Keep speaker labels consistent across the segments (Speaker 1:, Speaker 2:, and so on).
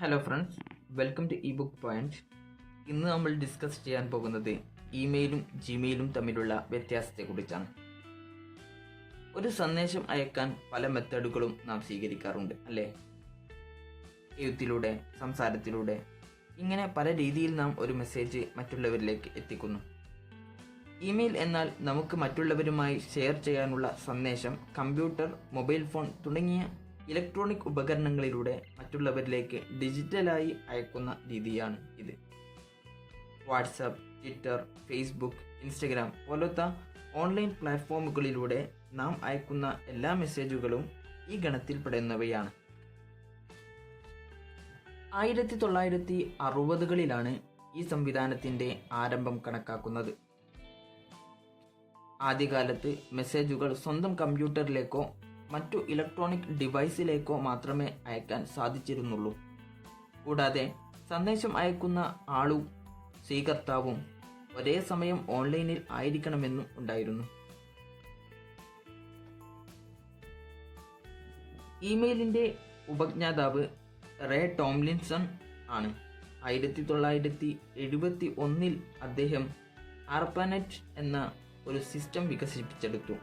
Speaker 1: Hello friends, welcome to e book point. ഇന്ന് നമ്മൾ discuss ചെയ്യാൻ പോകുന്നത് ഇമെയിലും ജിമെയിലും തമ്മിലുള്ള വ്യത്യാസത്തെക്കുറിച്ചാണ്. ഒരു സന്ദേശം അയക്കാൻ പല മെത്തേഡുകളും നാം സ്വീകരിക്കാറുണ്ട്, അല്ലേ? എഴുത്തിലൂടെ, സംസാരത്തിലൂടെ, ഇങ്ങനെ പല രീതിയിൽ നാം ഒരു മെസ്സേജ് മറ്റുള്ളവരിലേക്ക് എത്തിക്കുന്നു. ഇമെയിൽ എന്നാൽ നമുക്ക് മറ്റുള്ളവരുമായി ഷെയർ ചെയ്യാനുള്ള സന്ദേശം കമ്പ്യൂട്ടർ, മൊബൈൽ ഫോൺ തുടങ്ങിയ ഇലക്ട്രോണിക് ഉപകരണങ്ങളിലൂടെ മറ്റുള്ളവരിലേക്ക് ഡിജിറ്റലായി അയക്കുന്ന രീതിയാണ് ഇത്. വാട്സാപ്പ്, ട്വിറ്റർ, ഫേസ്ബുക്ക്, ഇൻസ്റ്റഗ്രാം പോലത്തെ ഓൺലൈൻ പ്ലാറ്റ്ഫോമുകളിലൂടെ നാം അയക്കുന്ന എല്ലാ മെസ്സേജുകളും ഈ ഗണത്തിൽപ്പെടുന്നവയാണ്. 1960കളിലാണ് ഈ സംവിധാനത്തിൻ്റെ ആരംഭം കണക്കാക്കുന്നത്. ആദ്യകാലത്ത് മെസ്സേജുകൾ സ്വന്തം കമ്പ്യൂട്ടറിലേക്കോ മറ്റു ഇലക്ട്രോണിക് ഡിവൈസിലേക്കോ മാത്രമേ അയക്കാൻ സാധിച്ചിരുന്നുള്ളൂ. കൂടാതെ സന്ദേശം അയക്കുന്ന ആളും സ്വീകർത്താവും ഒരേ സമയം ഓൺലൈനിൽ ആയിരിക്കണമെന്നും ഉണ്ടായിരുന്നു. ഇമെയിലിൻ്റെ ഉപജ്ഞാതാവ് റേ ടോംലിൻസൺ ആണ്. 1971 അദ്ദേഹം ആർപാനെറ്റ് എന്ന ഒരു സിസ്റ്റം വികസിപ്പിച്ചെടുത്തു.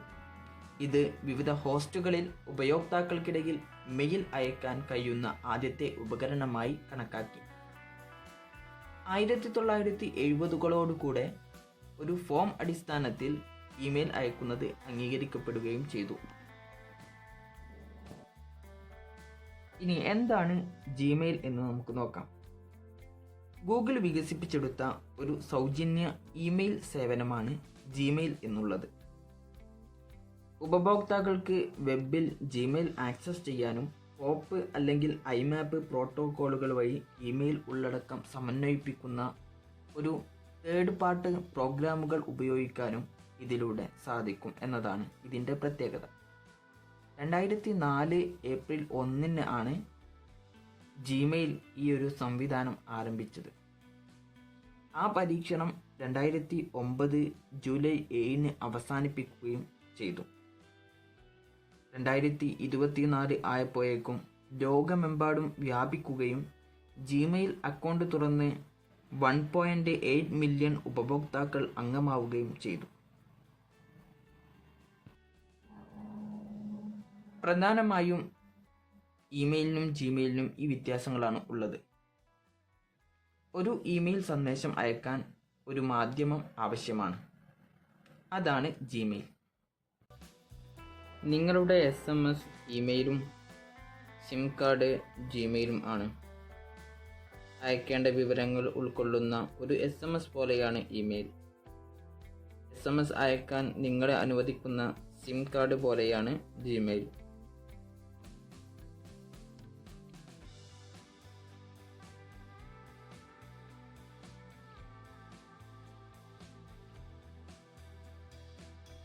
Speaker 1: ഇത് വിവിധ ഹോസ്റ്റുകളിൽ ഉപയോക്താക്കൾക്കിടയിൽ മെയിൽ അയക്കാൻ കഴിയുന്ന ആദ്യത്തെ ഉപകരണമായി കണക്കാക്കി. 1970കളോടുകൂടെ ഒരു ഫോം അടിസ്ഥാനത്തിൽ ഇമെയിൽ അയക്കുന്നത് അംഗീകരിക്കപ്പെടുകയും ചെയ്തു. ഇനി എന്താണ് ജിമെയിൽ എന്ന് നമുക്ക് നോക്കാം. ഗൂഗിൾ വികസിപ്പിച്ചെടുത്ത ഒരു സൗജന്യ ഇമെയിൽ സേവനമാണ് ജിമെയിൽ എന്നുള്ളത്. ഉപഭോക്താക്കൾക്ക് വെബിൽ ജിമെയിൽ ആക്സസ് ചെയ്യാനും പോപ്പ് അല്ലെങ്കിൽ ഐമാപ്പ് പ്രോട്ടോക്കോളുകൾ വഴി ഇമെയിൽ ഉള്ളടക്കം സമന്വയിപ്പിക്കുന്ന ഒരു തേർഡ് പാർട്ടി പ്രോഗ്രാമുകൾ ഉപയോഗിക്കാനും ഇതിലൂടെ സാധിക്കും എന്നതാണ് ഇതിൻ്റെ പ്രത്യേകത. 2004 ഏപ്രിൽ 1 ആണ് ജിമെയിൽ ഈ ഒരു സംവിധാനം ആരംഭിച്ചത്. ആ പരീക്ഷണം 2009 ജൂലൈ 7 അവസാനിപ്പിക്കുകയും ചെയ്തു. 2024 ആയപ്പോഴേക്കും ലോകമെമ്പാടും വ്യാപിക്കുകയും ജിമെയിൽ അക്കൗണ്ട് തുറന്ന് 1.8 മില്യൺ ഉപഭോക്താക്കൾ അംഗമാവുകയും ചെയ്തു. പ്രധാനമായും ഇമെയിലിനും ജിമെയിലിനും ഈ വ്യത്യാസങ്ങളാണ് ഉള്ളത്. ഒരു ഇമെയിൽ സന്ദേശം അയക്കാൻ ഒരു മാധ്യമം ആവശ്യമാണ്. അതാണ് ജിമെയിൽ. നിങ്ങളുടെ SMS ഇമെയിലും സിം കാർഡ് ജിമെയിലും ആണ്. അയക്കേണ്ട വിവരങ്ങൾ ഉൾക്കൊള്ളുന്ന ഒരു SMS പോലെയാണ് ഇമെയിൽ. SMS അയക്കാൻ നിങ്ങളെ അനുവദിക്കുന്ന സിം കാർഡ് പോലെയാണ് ജിമെയിൽ.